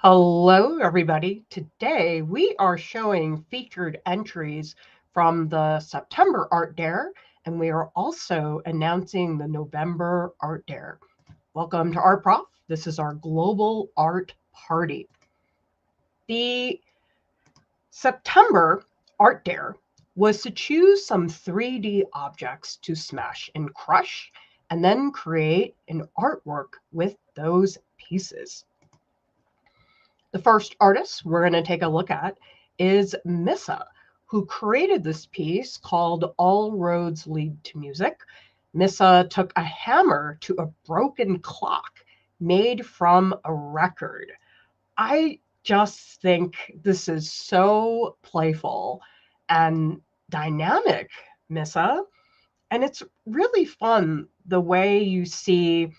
Hello, everybody. Today we are showing featured entries from the September Art Dare, and we are also announcing the November Art Dare. Welcome to Art Prof. This is our global art party. The September Art Dare was to choose some 3D objects to smash and crush, and then create an artwork with those pieces. The first artist we're going to take a look at is Missa, who created this piece called All Roads Lead to Music. Missa took a hammer to a broken clock made from a record. I just think this is so playful and dynamic, Missa. And it's really fun the way you see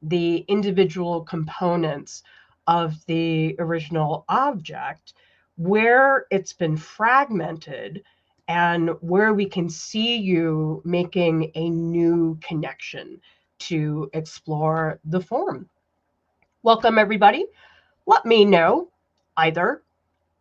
the individual components of the original object, where it's been fragmented and where we can see you making a new connection to explore the form. Welcome, everybody. Let me know either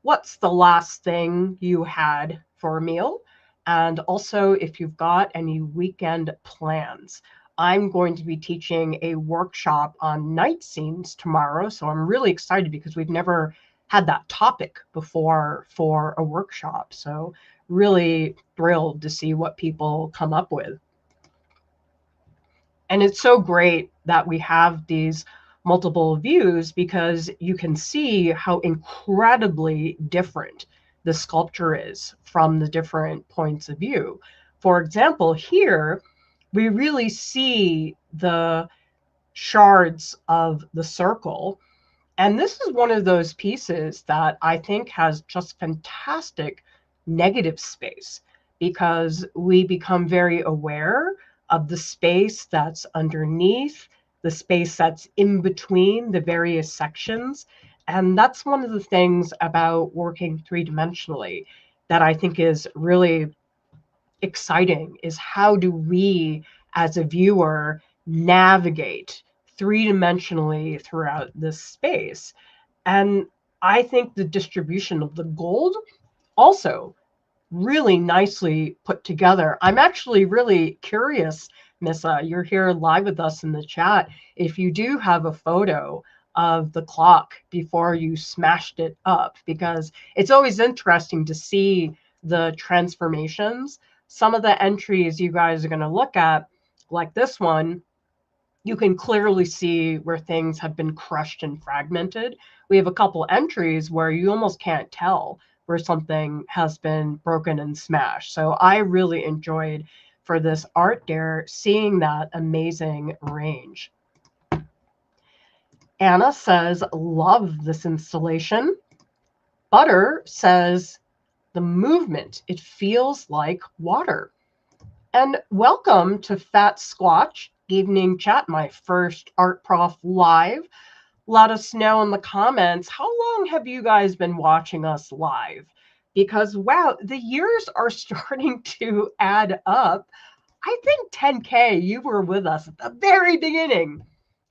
what's the last thing you had for a meal, and also if you've got any weekend plans. I'm going to be teaching a workshop on night scenes tomorrow, so I'm really excited because we've never had that topic before for a workshop. So really thrilled to see what people come up with. And it's so great that we have these multiple views because you can see how incredibly different the sculpture is from the different points of view. For example, here, we really see the shards of the circle. And this is one of those pieces that I think has just fantastic negative space because we become very aware of the space that's underneath, the space that's in between the various sections. And that's one of the things about working three-dimensionally that I think is really exciting, is how do we as a viewer navigate three-dimensionally throughout this space. And I think the distribution of the gold also really nicely put together. I'm actually really curious, Missa, you're here live with us in the chat, if you do have a photo of the clock before you smashed it up, because it's always interesting to see the transformations. Some of the entries you guys are going to look at, like this one, you can clearly see where things have been crushed and fragmented. We have a couple entries where you almost can't tell where something has been broken and smashed. So I really enjoyed for this art dare seeing that amazing range. Anna says, love this installation. Butter says, the movement, it feels like water. And welcome to Fat Squatch Evening Chat, my first Art Prof live. Let us know in the comments, how long have you guys been watching us live? Because, wow, the years are starting to add up. I think 10K, you were with us at the very beginning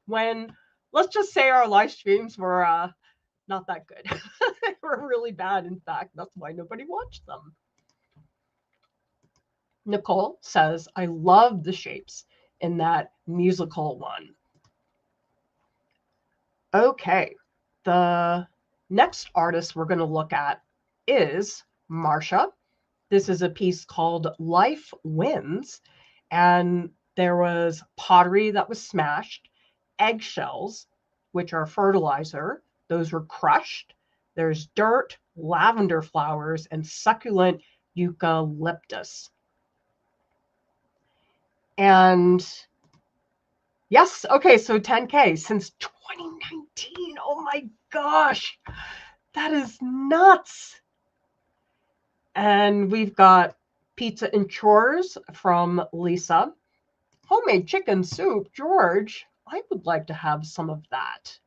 when, let's just say, our live streams were not that good. They were really bad, in fact. That's why nobody watched them. Nicole says, I love the shapes in that musical one. Okay, the next artist we're going to look at is Marsha. This is a piece called Life Wins, and there was pottery that was smashed, eggshells, which are fertilizer, those were crushed. There's dirt, lavender flowers, and succulent eucalyptus. And yes, okay, so 10K since 2019. Oh my gosh, that is nuts. And we've got pizza and chores from Lisa. Homemade chicken soup, George. I would like to have some of that.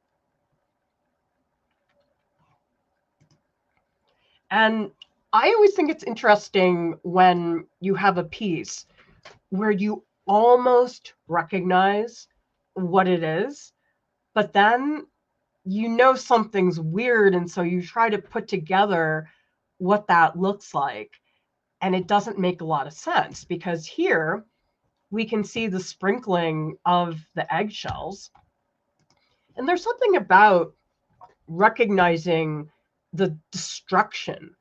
And I always think it's interesting when you have a piece where you almost recognize what it is, but then you know something's weird, and so you try to put together what that looks like, and it doesn't make a lot of sense, because here we can see the sprinkling of the eggshells, and there's something about recognizing the destruction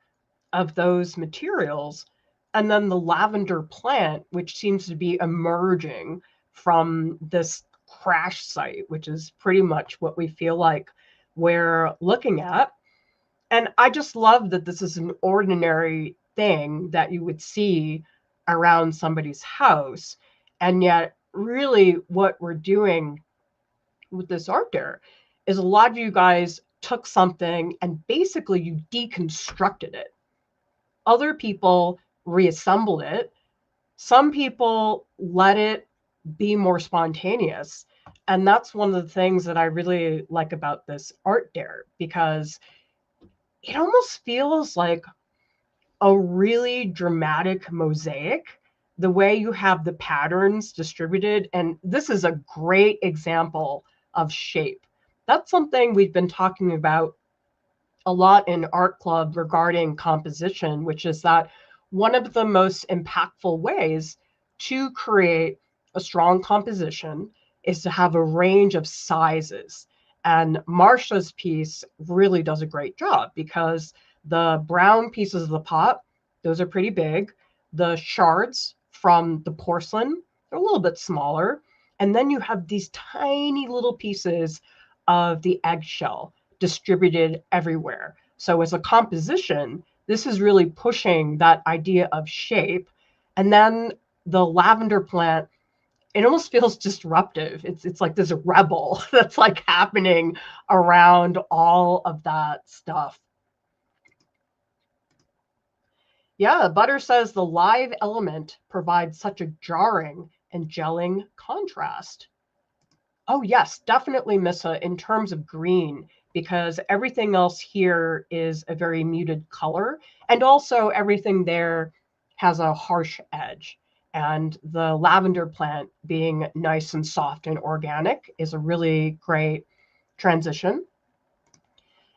of those materials, and then the lavender plant, which seems to be emerging from this crash site, which is pretty much what we feel like we're looking at. And I just love that this is an ordinary thing that you would see around somebody's house. And yet, really, what we're doing with this art dare is a lot of you guys took something and basically you deconstructed it. Other people reassembled it. Some people let it be more spontaneous. And that's one of the things that I really like about this art dare, because it almost feels like a really dramatic mosaic, the way you have the patterns distributed. And this is a great example of shape. That's something we've been talking about a lot in art club regarding composition, which is that one of the most impactful ways to create a strong composition is to have a range of sizes. And Marcia's piece really does a great job, because the brown pieces of the pot, those are pretty big. The shards from the porcelain, they're a little bit smaller. And then you have these tiny little pieces of the eggshell distributed everywhere. So as a composition, this is really pushing that idea of shape. And then the lavender plant, it almost feels disruptive. It's like there's a rebel that's like happening around all of that stuff. Yeah, Butter says the live element provides such a jarring and gelling contrast. Oh, yes, definitely, Missa, in terms of green, because everything else here is a very muted color. And also everything there has a harsh edge. And the lavender plant being nice and soft and organic is a really great transition.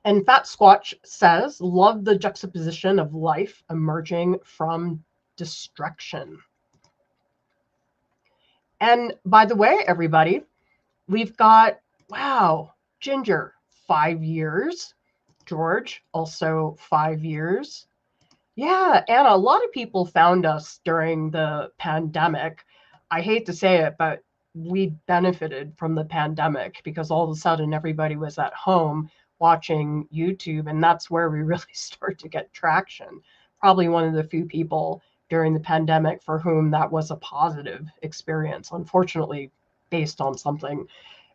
And Fat Squatch says, love the juxtaposition of life emerging from destruction. And by the way, everybody, we've got, wow, Ginger, 5 years. George, also 5 years. Yeah, Anna, a lot of people found us during the pandemic. I hate to say it, but we benefited from the pandemic, because all of a sudden everybody was at home watching YouTube, and that's where we really start to get traction. Probably one of the few people during the pandemic for whom that was a positive experience, unfortunately, based on something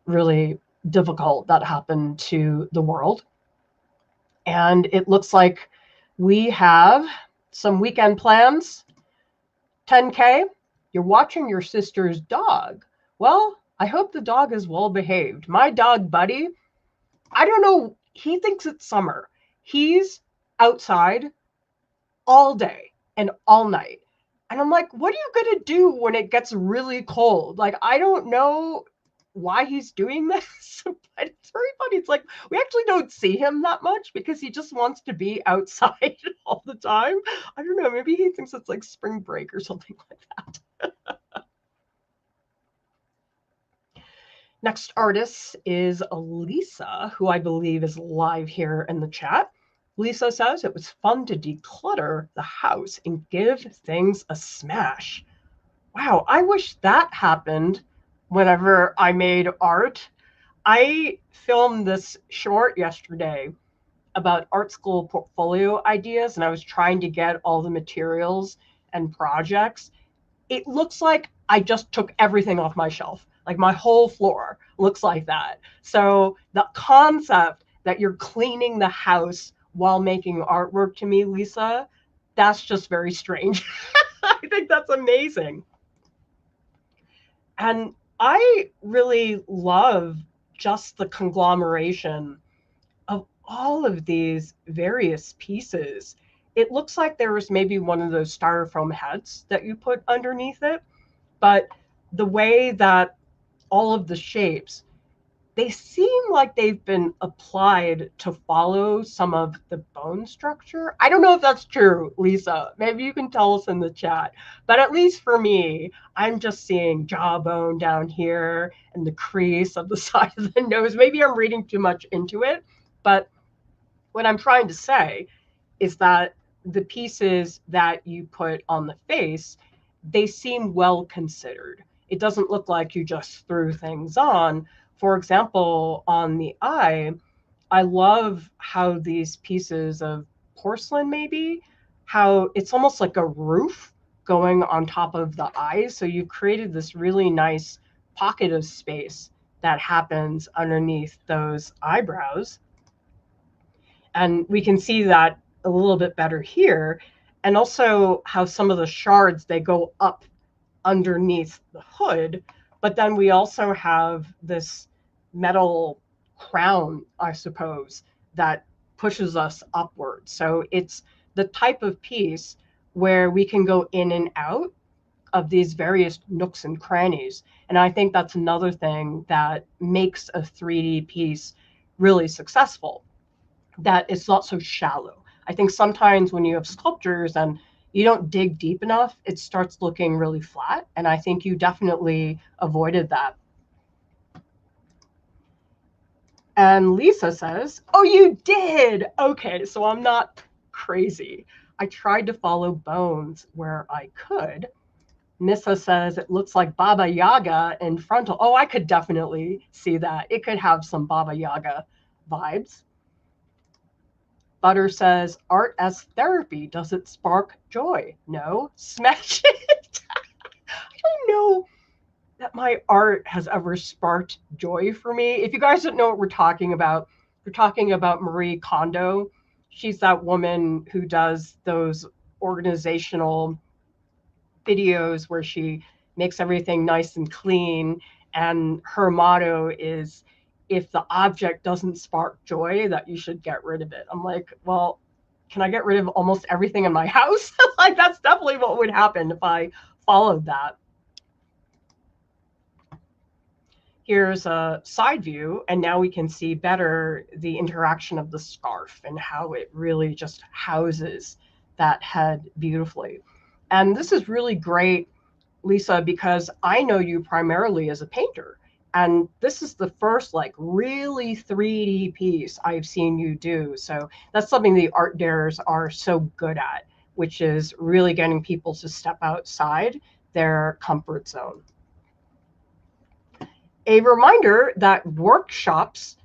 really difficult that happened to the world. And it looks like we have some weekend plans. 10K, you're watching your sister's dog. Well, I hope the dog is well behaved. My dog, Buddy, I don't know, he thinks it's summer. He's outside all day and all night. And I'm like, what are you going to do when it gets really cold? Like, I don't know why he's doing this, but it's very funny. It's like we actually don't see him that much, because he just wants to be outside all the time. I don't know, maybe he thinks it's like spring break or something like that. Next artist is Lisa, who I believe is live here in the chat. Lisa says it was fun to declutter the house and give things a smash. Wow, I wish that happened whenever I made art. I filmed this short yesterday about art school portfolio ideas, and I was trying to get all the materials and projects. It looks like I just took everything off my shelf. Like my whole floor looks like that. So the concept that you're cleaning the house while making artwork, to me, Lisa, that's just very strange. I think that's amazing. And I really love just the conglomeration of all of these various pieces. It looks like there was maybe one of those styrofoam heads that you put underneath it, but the way that all of the shapes they seem like they've been applied to follow some of the bone structure. I don't know if that's true, Lisa. Maybe you can tell us in the chat. But at least for me, I'm just seeing jawbone down here and the crease of the side of the nose. Maybe I'm reading too much into it. But what I'm trying to say is that the pieces that you put on the face, they seem well considered. It doesn't look like you just threw things on. For example, on the eye, I love how these pieces of porcelain, maybe, how it's almost like a roof going on top of the eyes. So you've created this really nice pocket of space that happens underneath those eyebrows. And we can see that a little bit better here. And also how some of the shards, they go up underneath the hood. But then we also have this metal crown, I suppose, that pushes us upward. So it's the type of piece where we can go in and out of these various nooks and crannies. And I think that's another thing that makes a 3D piece really successful, that it's not so shallow. I think sometimes when you have sculptures and you don't dig deep enough, it starts looking really flat. And I think you definitely avoided that. And Lisa says, oh, you did. Okay, so I'm not crazy. I tried to follow bones where I could. Missa says it looks like Baba Yaga in frontal. Oh, I could definitely see that. It could have some Baba Yaga vibes. Butter says, art as therapy. Does it spark joy? No. Smash it. I don't know that my art has ever sparked joy for me. If you guys don't know what we're talking about Marie Kondo. She's that woman who does those organizational videos where she makes everything nice and clean. And her motto is, if the object doesn't spark joy, that you should get rid of it. I'm like, well, can I get rid of almost everything in my house? Like, that's definitely what would happen if I followed that. Here's a side view, and now we can see better the interaction of the scarf and how it really just houses that head beautifully. And this is really great, Lisa, because I know you primarily as a painter. And this is the first like really 3D piece I've seen you do. So that's something the art dares are so good at, which is really getting people to step outside their comfort zone. A reminder that workshops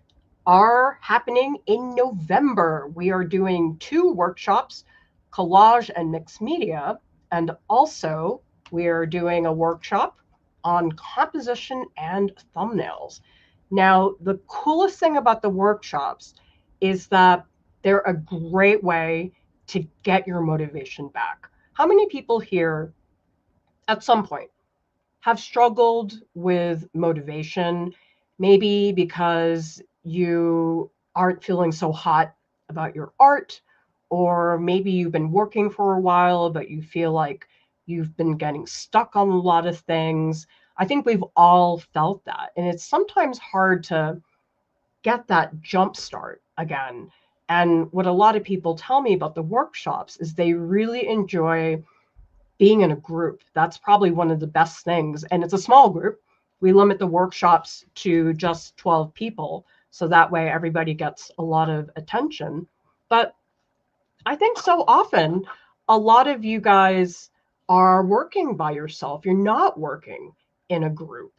are happening in November. We are doing 2 workshops, collage and mixed media, and also we are doing a workshop on composition and thumbnails. Now, the coolest thing about the workshops is that they're a great way to get your motivation back. How many people here at some point have struggled with motivation, maybe because you aren't feeling so hot about your art, or maybe you've been working for a while, but you feel like you've been getting stuck on a lot of things. I think we've all felt that. And it's sometimes hard to get that jump start again. And what a lot of people tell me about the workshops is they really enjoy being in a group. That's probably one of the best things. And it's a small group. We limit the workshops to just 12 people. So that way everybody gets a lot of attention. But I think so often a lot of you guys are working by yourself. You're not working in a group.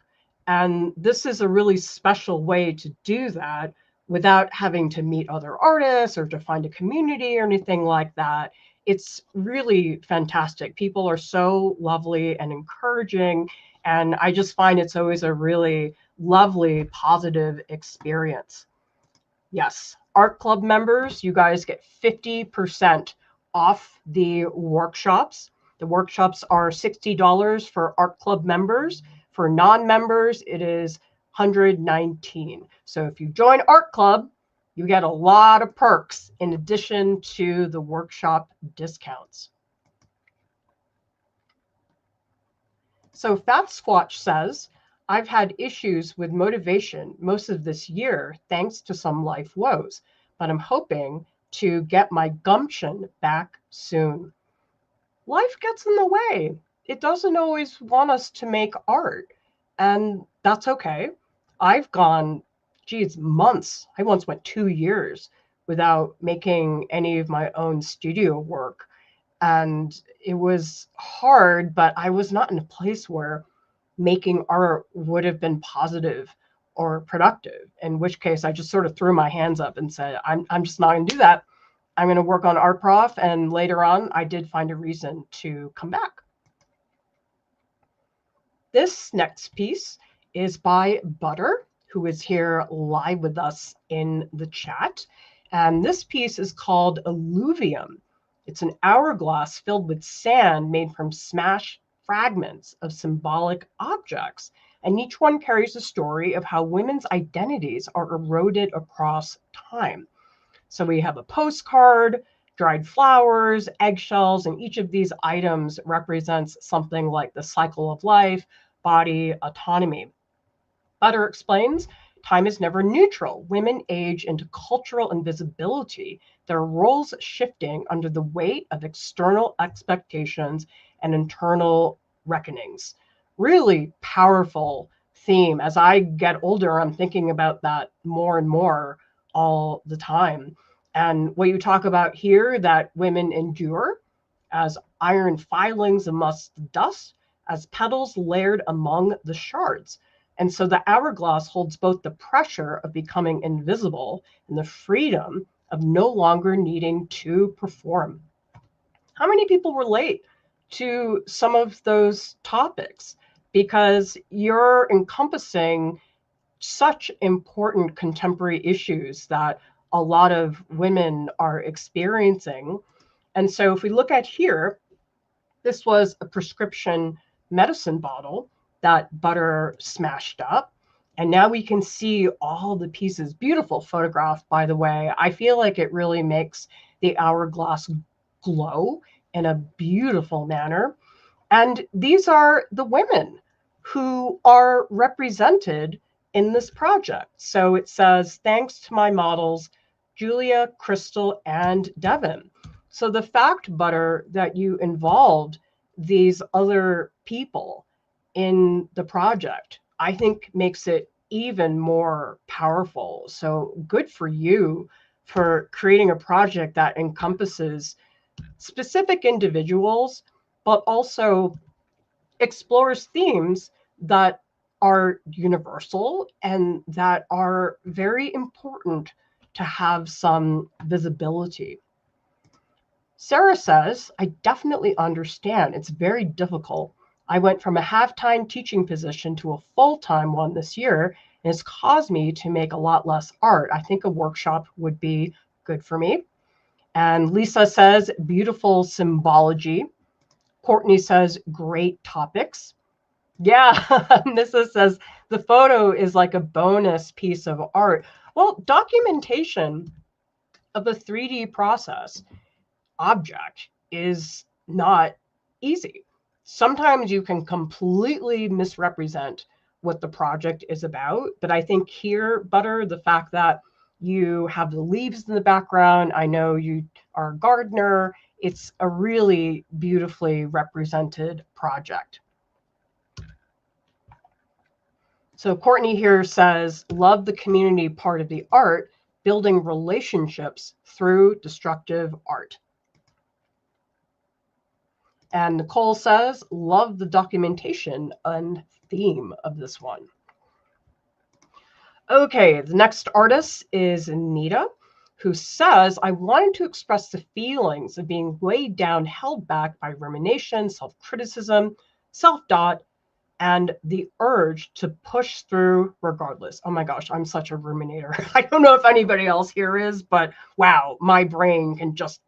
And this is a really special way to do that without having to meet other artists or to find a community or anything like that. It's really fantastic. People are so lovely and encouraging. And I just find it's always a really lovely, positive experience. Yes, art club members, you guys get 50% off the workshops. The workshops are $60 for art club members. For non-members, it is $119. So if you join art club, you get a lot of perks in addition to the workshop discounts. So Fat Squatch says, I've had issues with motivation most of this year thanks to some life woes, but I'm hoping to get my gumption back soon. Life gets in the way. It doesn't always want us to make art, and that's okay. I've gone, geez, months. I once went 2 years without making any of my own studio work. And it was hard, but I was not in a place where making art would have been positive or productive, in which case I just sort of threw my hands up and said, I'm just not going to do that. I'm going to work on Art Prof. And later on, I did find a reason to come back. This next piece is by Butter, who is here live with us in the chat. And this piece is called Alluvium. It's an hourglass filled with sand made from smashed fragments of symbolic objects. And each one carries a story of how women's identities are eroded across time. So we have a postcard, dried flowers, eggshells, and each of these items represents something like the cycle of life, body, autonomy. Butter explains, time is never neutral. Women age into cultural invisibility, their roles shifting under the weight of external expectations and internal reckonings. Really powerful theme. As I get older, I'm thinking about that more and more all the time. And what you talk about here, that women endure as iron filings amongst dust, as petals layered among the shards. And so the hourglass holds both the pressure of becoming invisible and the freedom of no longer needing to perform. How many people relate to some of those topics? Because you're encompassing such important contemporary issues that a lot of women are experiencing. And so if we look at here, this was a prescription medicine bottle that Butter smashed up. And now we can see all the pieces. Beautiful photograph, by the way. I feel like it really makes the hourglass glow in a beautiful manner. And these are the women who are represented in this project. So it says, thanks to my models, Julia, Crystal, and Devin. So the fact, Butter, that you involved these other people in the project, I think makes it even more powerful. So good for you for creating a project that encompasses specific individuals, but also explores themes that are universal and that are very important to have some visibility. Sarah says, I definitely understand. It's very difficult. I went from a half-time teaching position to a full-time one this year, and it's caused me to make a lot less art. I think a workshop would be good for me. And Lisa says, beautiful symbology. Courtney says, great topics. Yeah, Missa says, the photo is like a bonus piece of art. Well, documentation of a 3D process object is not easy. Sometimes you can completely misrepresent what the project is about. But I think here, Butter, the fact that you have the leaves in the background, I know you are a gardener, it's a really beautifully represented project. So Courtney here says, love the community part of the art, building relationships through destructive art. And Nicole says, love the documentation and theme of this one. Okay, the next artist is Nita, who says, I wanted to express the feelings of being weighed down, held back by rumination, self-criticism, self-doubt, and the urge to push through regardless. Oh my gosh, I'm such a ruminator. I don't know if anybody else here is, but wow, my brain can just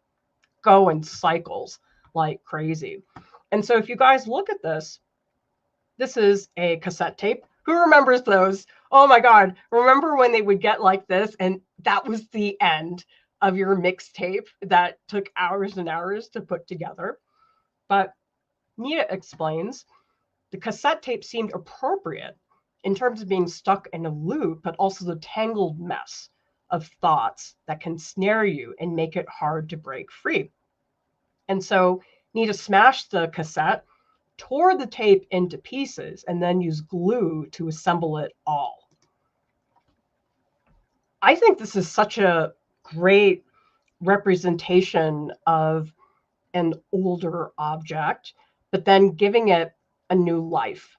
go in cycles like crazy. And so if you guys look at this, this is a cassette tape. Who remembers those? Oh my God, remember when they would get like this and that was the end of your mixtape that took hours and hours to put together? But Nita explains, the cassette tape seemed appropriate in terms of being stuck in a loop, but also the tangled mess of thoughts that can snare you and make it hard to break free. And so Nita smashed the cassette, tore the tape into pieces, and then used glue to assemble it all. I think this is such a great representation of an older object, but then giving it a new life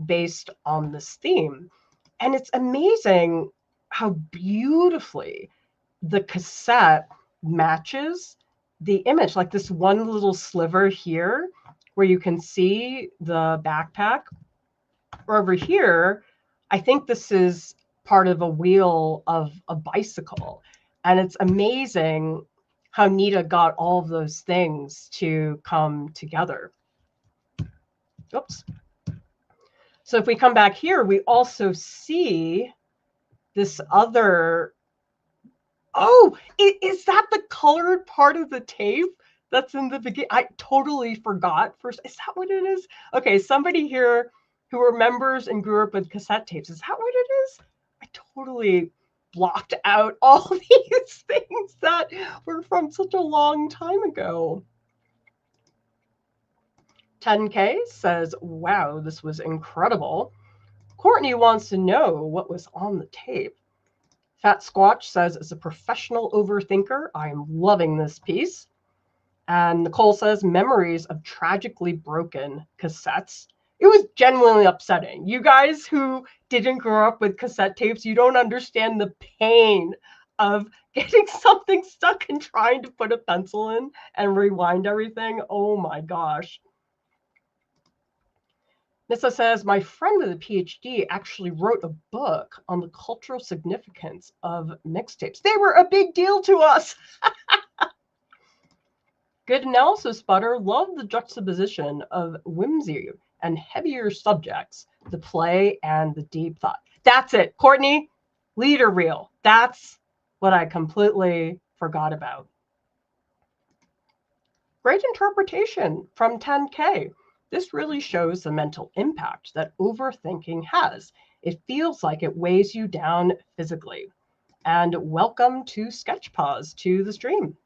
based on this theme. And it's amazing how beautifully the cassette matches the image, like this one little sliver here where you can see the backpack. Or over here, I think this is part of a wheel of a bicycle. And it's amazing how Nita got all of those things to come together. Oops. So if we come back here, we also see this other. Oh, is that the colored part of the tape that's in the beginning? I totally forgot. First, is that what it is? Okay, somebody here who remembers and grew up with cassette tapes. Is that what it is? I totally blocked out all these things that were from such a long time ago. 10K says, wow, this was incredible. Courtney wants to know what was on the tape. Fat Squatch says, as a professional overthinker, I am loving this piece. And Nicole says, memories of tragically broken cassettes. It was genuinely upsetting. You guys who didn't grow up with cassette tapes, you don't understand the pain of getting something stuck and trying to put a pencil in and rewind everything. Oh my gosh. Missa says, my friend with a PhD actually wrote a book on the cultural significance of mixtapes. They were a big deal to us. Good analysis, Butter. Love the juxtaposition of whimsy and heavier subjects, the play and the deep thought. That's it. Courtney, leader reel. That's what I completely forgot about. Great interpretation from 10K. This really shows the mental impact that overthinking has. It feels like it weighs you down physically. And welcome to Sketchpause to the stream.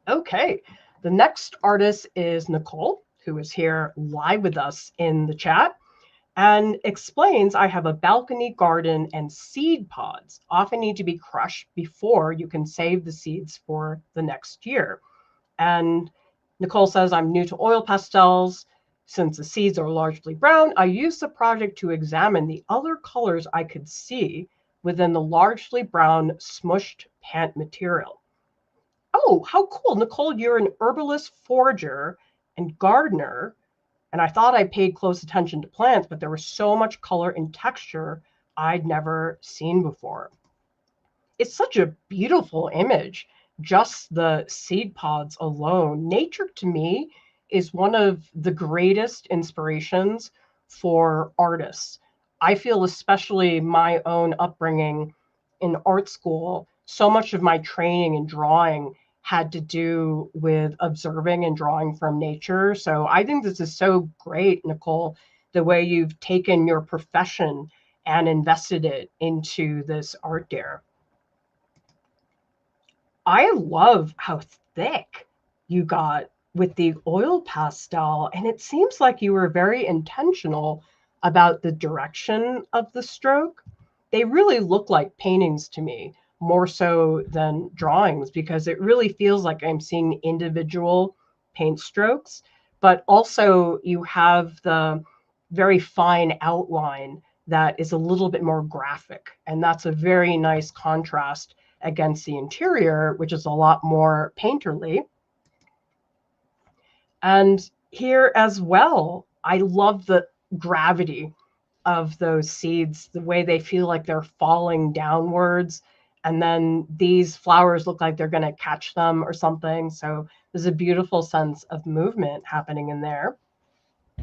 Okay, the next artist is Nicole, who is here live with us in the chat and explains, I have a balcony garden and seed pods often need to be crushed before you can save the seeds for the next year. And Nicole says, I'm new to oil pastels. Since the seeds are largely brown, I used the project to examine the other colors I could see within the largely brown smushed pant material. Oh, how cool. Nicole, you're an herbalist, forager, and gardener. And I thought I paid close attention to plants, but there was so much color and texture I'd never seen before. It's such a beautiful image. Just the seed pods alone. Nature to me is one of the greatest inspirations for artists. I feel especially my own upbringing in art school, so much of my training in drawing had to do with observing and drawing from nature. So I think this is so great, Nicole, the way you've taken your profession and invested it into this art dare. I love how thick you got with the oil pastel, and it seems like you were very intentional about the direction of the stroke. They really look like paintings to me, more so than drawings, because it really feels like I'm seeing individual paint strokes, but also you have the very fine outline that is a little bit more graphic, and that's a very nice contrast against the interior, which is a lot more painterly. And here as well, I love the gravity of those seeds, the way they feel like they're falling downwards. And then these flowers look like they're going to catch them or something. So there's a beautiful sense of movement happening in there.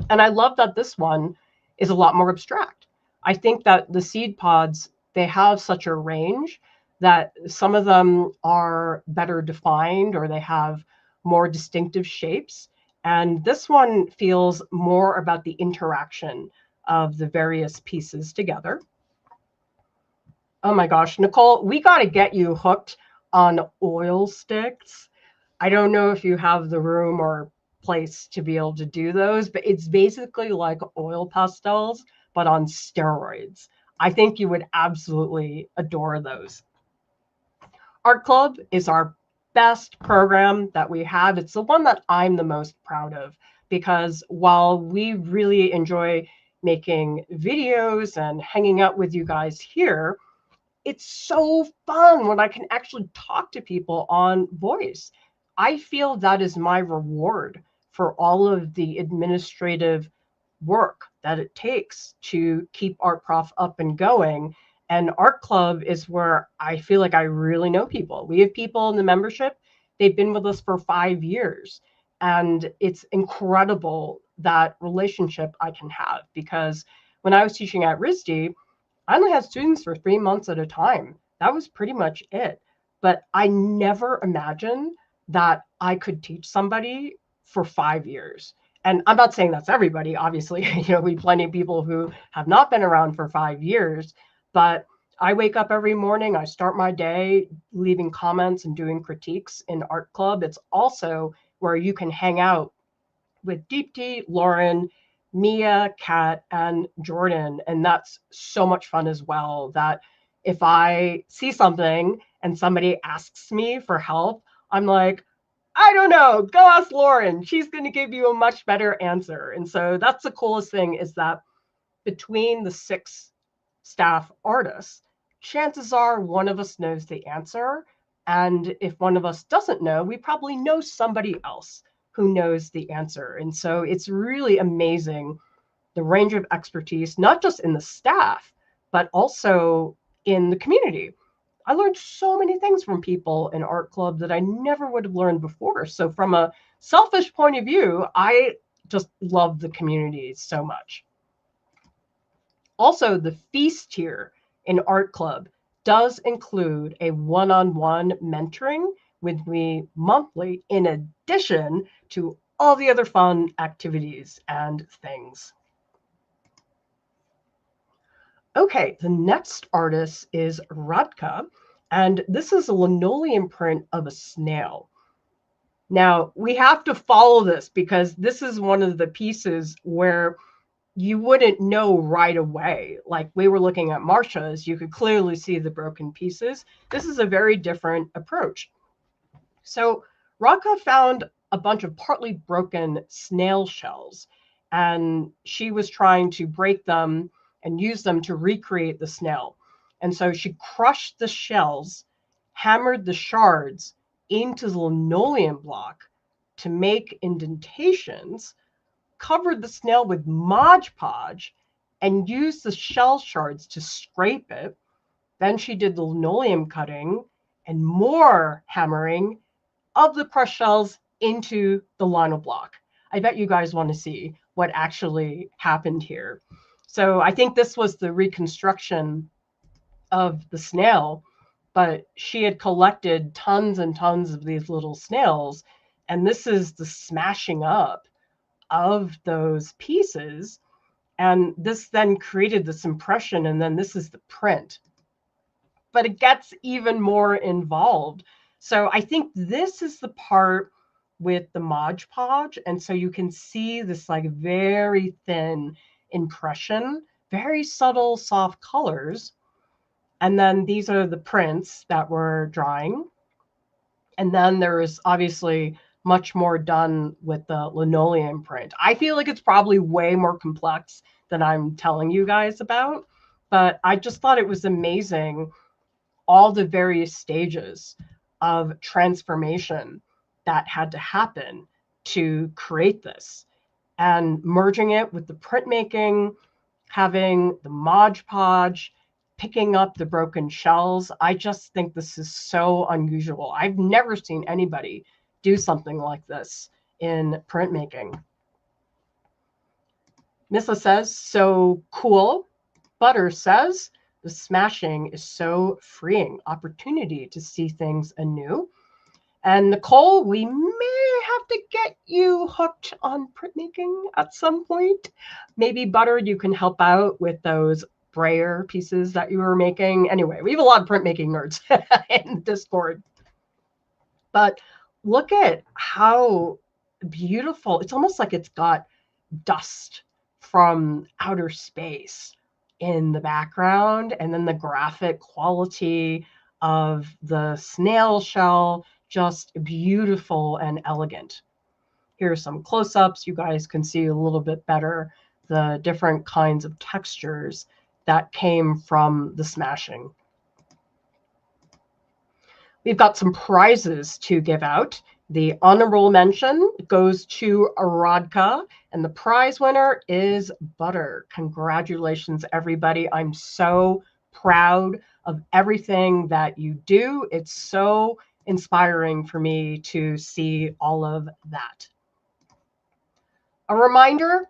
And I love that this one is a lot more abstract. I think that the seed pods, they have such a range that some of them are better defined or they have more distinctive shapes. And this one feels more about the interaction of the various pieces together. Oh my gosh, Nicole, we got to get you hooked on oil sticks. I don't know if you have the room or place to be able to do those, but it's basically like oil pastels, but on steroids. I think you would absolutely adore those. Art Club is our best program that we have. It's the one that I'm the most proud of, because while we really enjoy making videos and hanging out with you guys here, it's so fun when I can actually talk to people on voice. I feel that is my reward for all of the administrative work that it takes to keep Art Prof up and going. And Art Club is where I feel like I really know people. We have people in the membership, they've been with us for 5 years. And it's incredible that relationship I can have, because when I was teaching at RISD, I only had students for 3 months at a time. That was pretty much it. But I never imagined that I could teach somebody for 5 years. And I'm not saying that's everybody, obviously. We have plenty of people who have not been around for 5 years. But I wake up every morning, I start my day leaving comments and doing critiques in Art Club. It's also where you can hang out with Deepti, Lauren, Mia, Kat, and Jordan. And that's so much fun as well, that if I see something and somebody asks me for help, I'm like, I don't know, go ask Lauren. She's going to give you a much better answer. And so that's the coolest thing, is that between the 6 staff artists, chances are one of us knows the answer. And if one of us doesn't know, we probably know somebody else who knows the answer. And so it's really amazing, the range of expertise, not just in the staff, but also in the community. I learned so many things from people in Art Club that I never would have learned before. So from a selfish point of view, I just love the community so much. Also, the feast tier in Art Club does include a one-on-one mentoring with me monthly, in addition to all the other fun activities and things. Okay, the next artist is Radka, and this is a linoleum print of a snail. Now, we have to follow this because this is one of the pieces where you wouldn't know right away. Like, we were looking at Marsha's, you could clearly see the broken pieces. This is a very different approach. So Radka found a bunch of partly broken snail shells, and she was trying to break them and use them to recreate the snail. And so she crushed the shells, hammered the shards into the linoleum block to make indentations, covered the snail with Mod Podge, and used the shell shards to scrape it. Then she did the linoleum cutting and more hammering of the crushed shells into the lino block. I bet you guys want to see what actually happened here. So I think this was the reconstruction of the snail, but she had collected tons and tons of these little snails, and this is the smashing up of those pieces. And this then created this impression, and then this is the print. But it gets even more involved. So I think this is the part with the Mod Podge. And so you can see this like very thin impression, very subtle, soft colors. And then these are the prints that we're drawing. And then there's obviously much more done with the linoleum print. I feel like it's probably way more complex than I'm telling you guys about, but I just thought it was amazing, all the various stages of transformation that had to happen to create this, and merging it with the printmaking, having the Mod Podge, picking up the broken shells. I just think this is so unusual. I've never seen anybody do something like this in printmaking. Missa says, so cool. Butter says, the smashing is so freeing. Opportunity to see things anew. And Nicole, we may have to get you hooked on printmaking at some point. Maybe Butter, you can help out with those brayer pieces that you were making. Anyway, we have a lot of printmaking nerds in Discord. But look at how beautiful. It's almost like it's got dust from outer space in the background, and then the graphic quality of the snail shell, just beautiful and elegant. Here's some close-ups. You guys can see a little bit better the different kinds of textures that came from the smashing. We've got some prizes to give out. The honorable mention goes to Radka, and the prize winner is Butter. Congratulations, everybody. I'm so proud of everything that you do. It's so inspiring for me to see all of that. A reminder,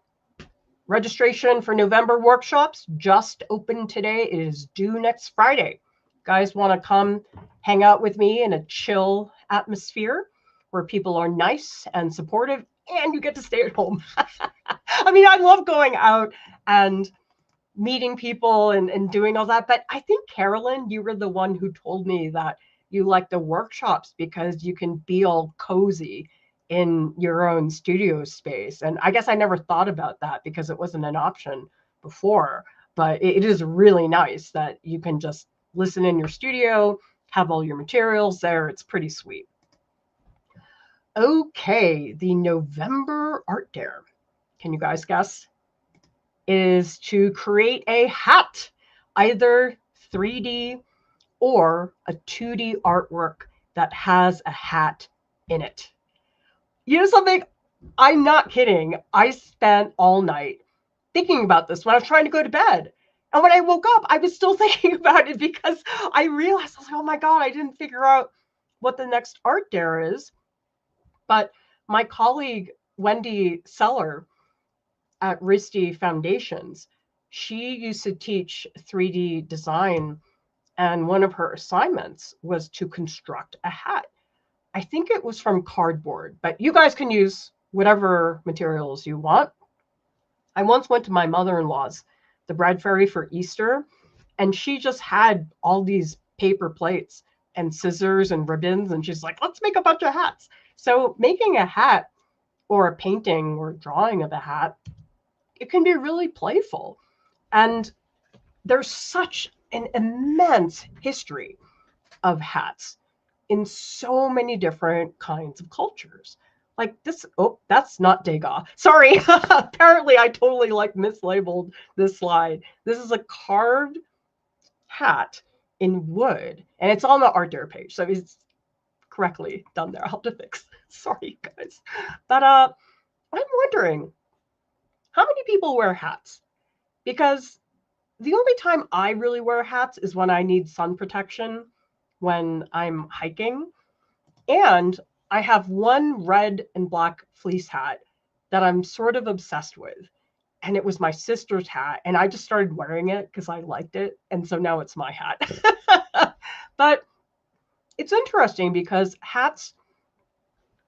registration for November workshops just opened today. It is due next Friday. Guys want to come hang out with me in a chill atmosphere where people are nice and supportive and you get to stay at home. I mean, I love going out and meeting people and doing all that. But I think, Carolyn, you were the one who told me that you like the workshops because you can be all cozy in your own studio space. And I guess I never thought about that because it wasn't an option before. But it is really nice that you can just listen in your studio, have all your materials there. It's pretty sweet. Okay, the November Art Dare, can you guys guess, is to create a hat, either 3D or a 2D artwork that has a hat in it. You know something? I'm not kidding. I spent all night thinking about this when I was trying to go to bed. And when I woke up, I was still thinking about it because I realized, I was like, oh my God, I didn't figure out what the next Art Dare is. But my colleague, Wendy Seller at RISD Foundations, she used to teach 3D design. And one of her assignments was to construct a hat. I think it was from cardboard, but you guys can use whatever materials you want. I once went to my mother-in-law's, the Bread Fairy, for Easter, and she just had all these paper plates and scissors and ribbons, and she's like, let's make a bunch of hats. So making a hat or a painting or drawing of a hat, it can be really playful. And there's such an immense history of hats in so many different kinds of cultures. Like this, oh, that's not Degas. Sorry, apparently I totally mislabeled this slide. This is a carved hat in wood, and it's on the Art Dare page, so it's correctly done there. I'll have to fix. Sorry, guys. But I'm wondering, how many people wear hats? Because the only time I really wear hats is when I need sun protection, when I'm hiking. And I have one red and black fleece hat that I'm sort of obsessed with. And it was my sister's hat. And I just started wearing it because I liked it. And so now it's my hat. But it's interesting because hats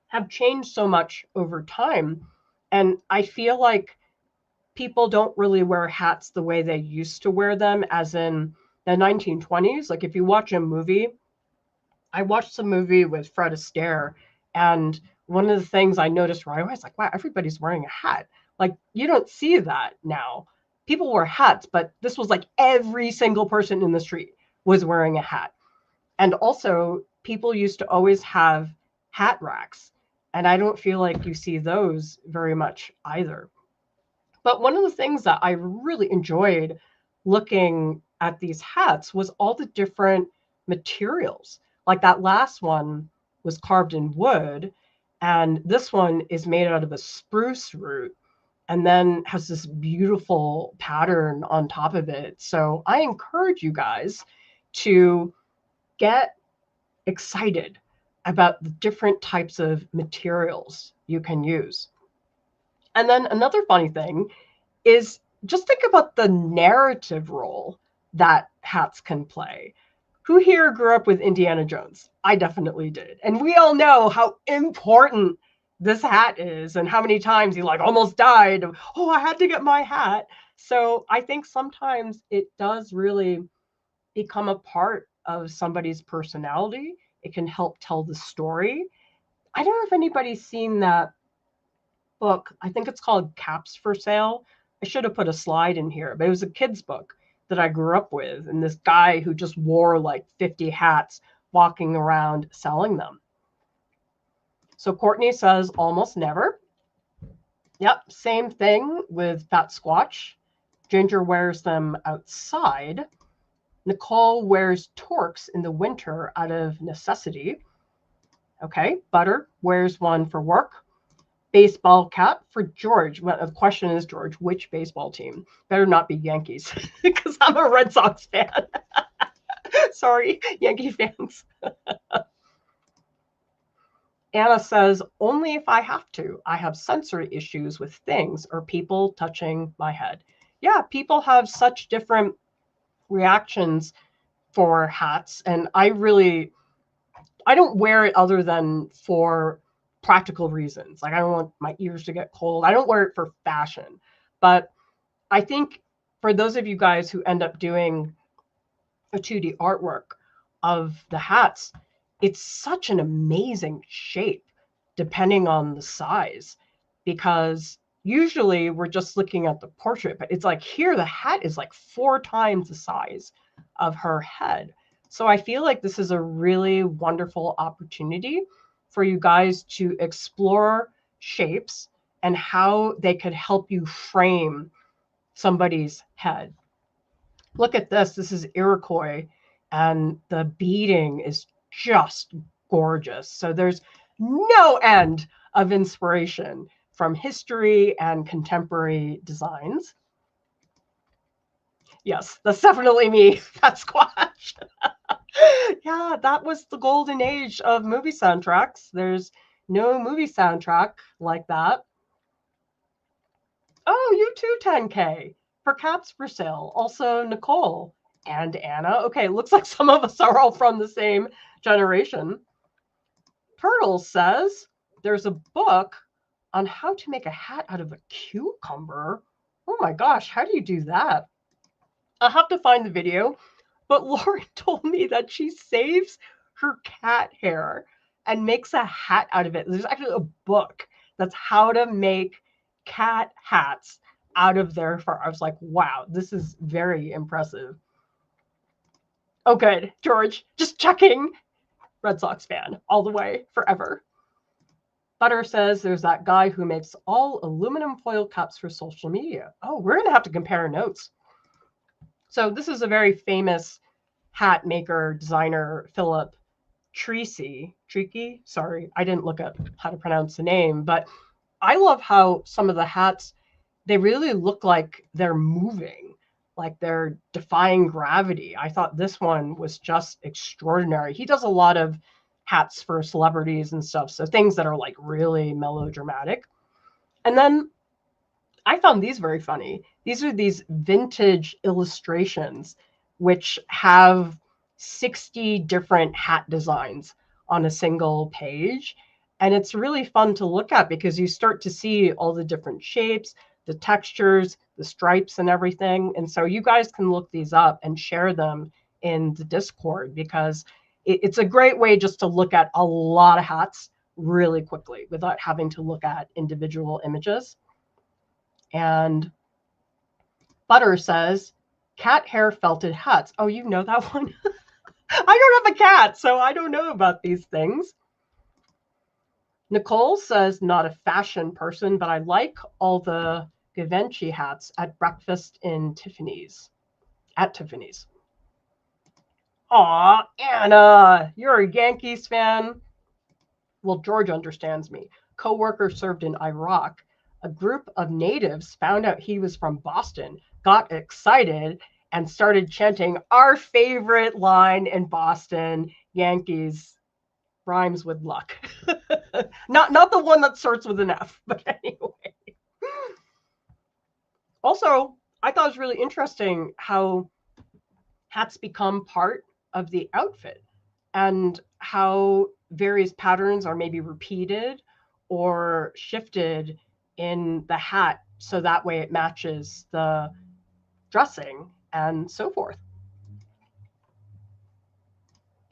have changed so much over time. And I feel like people don't really wear hats the way they used to wear them, as in the 1920s. Like if you watch a movie, I watched a movie with Fred Astaire, and one of the things I noticed right away is like, wow, everybody's wearing a hat. Like you don't see that now. People wear hats, but this was like every single person in the street was wearing a hat. And also people used to always have hat racks, and I don't feel like you see those very much either. But one of the things that I really enjoyed looking at these hats was all the different materials. Like that last one was carved in wood, and this one is made out of a spruce root and then has this beautiful pattern on top of it. So I encourage you guys to get excited about the different types of materials you can use. And then another funny thing is just think about the narrative role that hats can play. Who here grew up with Indiana Jones? I definitely did. And we all know how important this hat is and how many times he like almost died. Oh, I had to get my hat. So I think sometimes it does really become a part of somebody's personality. It can help tell the story. I don't know if anybody's seen that book. I think it's called Caps for Sale. I should have put a slide in here, but it was a kid's book that I grew up with. And this guy who just wore like 50 hats walking around selling them. So Courtney says almost never. Yep, same thing with Fat Squatch. Ginger wears them outside. Nicole wears torques in the winter out of necessity. Okay, Butter wears one for work. Baseball cap for George. Well, the question is, George, which baseball team? Better not be Yankees, because I'm a Red Sox fan. Sorry, Yankee fans. Anna says, only if I have to. I have sensory issues with things or people touching my head. Yeah, people have such different reactions for hats. And I don't wear it other than for practical reasons. Like I don't want my ears to get cold. I don't wear it for fashion. But I think for those of you guys who end up doing a 2D artwork of the hats, it's such an amazing shape depending on the size, because usually we're just looking at the portrait, but it's like here the hat is like 4 times the size of her head. So I feel like this is a really wonderful opportunity for you guys to explore shapes and how they could help you frame somebody's head. Look at this. This is Iroquois, and the beading is just gorgeous. So there's no end of inspiration from history and contemporary designs. Yes, that's definitely me, Fat Squash. Yeah, that was the golden age of movie soundtracks. There's no movie soundtrack like that. Oh, you too, 10K. For Caps for Sale. Also, Nicole and Anna. Okay, looks like some of us are all from the same generation. Turtle says there's a book on how to make a hat out of a cucumber. Oh my gosh, how do you do that? I'll have to find the video. But Lauren told me that she saves her cat hair and makes a hat out of it. There's actually a book that's how to make cat hats out of their fur. I was like, wow, this is very impressive. Oh, good. George, just checking. Red Sox fan all the way, forever. Butter says there's that guy who makes all aluminum foil caps for social media. Oh, we're going to have to compare notes. So this is a very famous hat maker, designer, Philip Treacy. Sorry, I didn't look up how to pronounce the name, but I love how some of the hats, they really look like they're moving, like they're defying gravity. I thought this one was just extraordinary. He does a lot of hats for celebrities and stuff, so things that are like really melodramatic. And then I found these very funny. These are these vintage illustrations which have 60 different hat designs on a single page. And it's really fun to look at because you start to see all the different shapes, the textures, the stripes and everything. And so you guys can look these up and share them in the Discord, because it's a great way just to look at a lot of hats really quickly without having to look at individual images. And Butter says, cat hair felted hats. Oh, you know that one? I don't have a cat, so I don't know about these things. Nicole says, not a fashion person, but I like all the Givenchy hats at breakfast in Tiffany's. At Tiffany's. Aw, Anna, you're a Yankees fan. Well, George understands me. Coworker served in Iraq. A group of natives found out he was from Boston, got excited, and started chanting our favorite line in Boston, Yankees rhymes with luck. not the one that starts with an F, but anyway. Also, I thought it was really interesting how hats become part of the outfit and how various patterns are maybe repeated or shifted in the hat so that way it matches the dressing and so forth.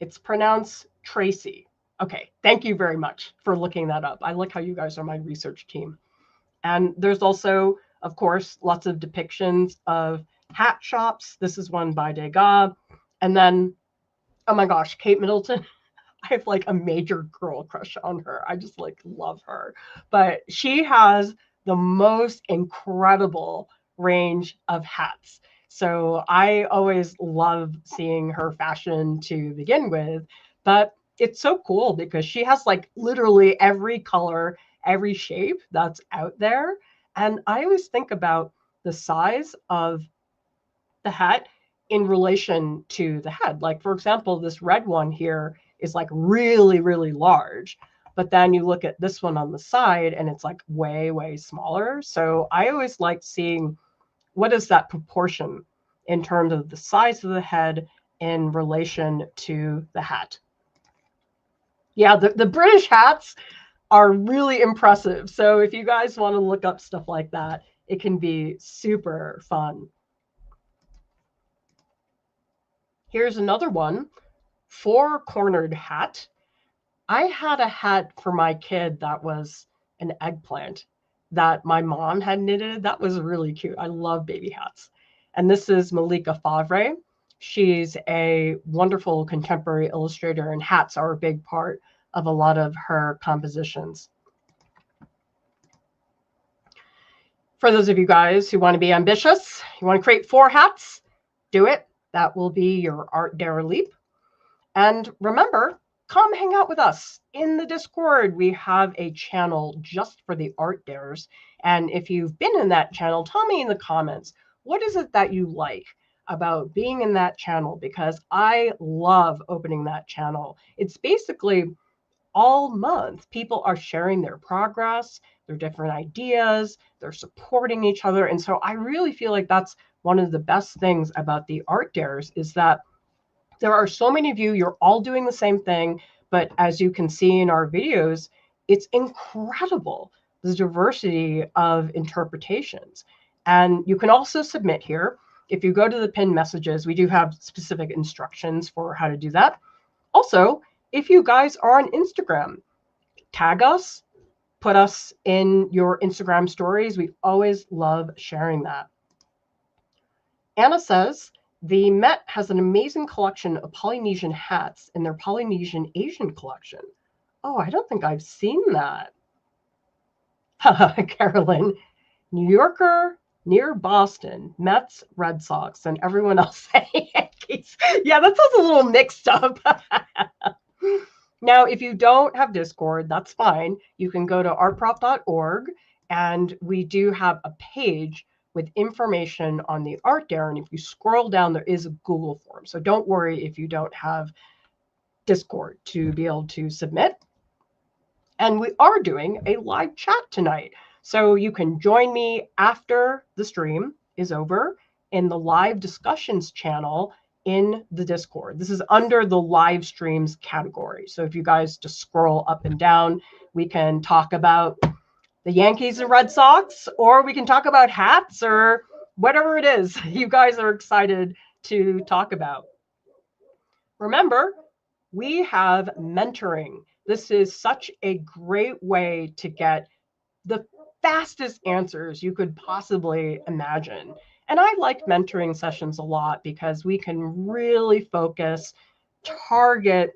It's pronounced Tracy. Okay, thank you very much for looking that up. I like how you guys are my research team. And there's also, of course, lots of depictions of hat shops. This is one by Degas. And then, oh my gosh, Kate Middleton. I have like a major girl crush on her. I just like love her. But she has the most incredible range of hats. So I always love seeing her fashion to begin with. But it's so cool because she has like literally every color, every shape that's out there. And I always think about the size of the hat in relation to the head. Like, for example, this red one here is like really, really large. But then you look at this one on the side and it's like way, way smaller. So I always like seeing what is that proportion in terms of the size of the head in relation to the hat. Yeah, the British hats are really impressive. So if you guys want to look up stuff like that, it can be super fun. Here's another one, four-cornered hat. I had a hat for my kid that was an eggplant that my mom had knitted. That was really cute. I love baby hats. And this is Malika Favre. She's a wonderful contemporary illustrator, and hats are a big part of a lot of her compositions. For those of you guys who want to be ambitious, you want to create 4 hats, do it. That will be your Art Dare Leap. And remember, come hang out with us in the Discord. We have a channel just for the Art Dares. And if you've been in that channel, tell me in the comments, what is it that you like about being in that channel? Because I love opening that channel. It's basically all month, people are sharing their progress, their different ideas, they're supporting each other. And so I really feel like that's one of the best things about the Art Dares is that there are so many of you, you're all doing the same thing, but as you can see in our videos, it's incredible, the diversity of interpretations. And you can also submit here. If you go to the pinned messages, we do have specific instructions for how to do that. Also, if you guys are on Instagram, tag us, put us in your Instagram stories. We always love sharing that. Anna says, the Met has an amazing collection of Polynesian hats in their Polynesian Asian collection. Oh, I don't think I've seen that. Carolyn, New Yorker near Boston, Mets, Red Sox, and everyone else Yankees. Yeah, that sounds a little mixed up. Now, if you don't have Discord, that's fine. You can go to artprop.org, and we do have a page with information on the Art Dare. And if you scroll down, there is a Google form. So don't worry if you don't have Discord to be able to submit. And we are doing a live chat tonight. So you can join me after the stream is over in the live discussions channel in the Discord. This is under the live streams category. So if you guys just scroll up and down, we can talk about the Yankees and Red Sox, or we can talk about hats or whatever it is you guys are excited to talk about. Remember, we have mentoring. This is such a great way to get the fastest answers you could possibly imagine. And I like mentoring sessions a lot because we can really focus, target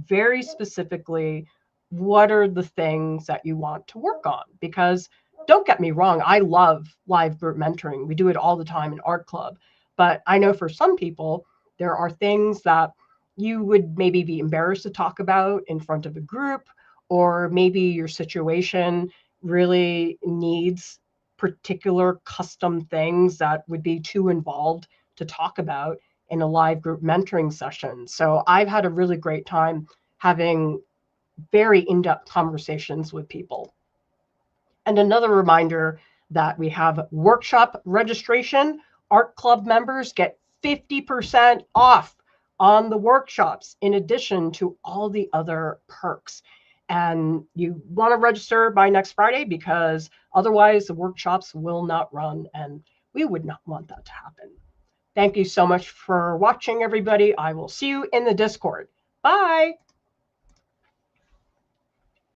very specifically what are the things that you want to work on. Because don't get me wrong, I love live group mentoring. We do it all the time in art club. But I know for some people, there are things that you would maybe be embarrassed to talk about in front of a group, or maybe your situation really needs particular custom things that would be too involved to talk about in a live group mentoring session. So I've had a really great time having very in-depth conversations with people. And another reminder that we have workshop registration. Art club members get 50% off on the workshops in addition to all the other perks. And you want to register by next Friday, because otherwise the workshops will not run, and we would not want that to happen. Thank you so much for watching, everybody. I will see you in the Discord. Bye.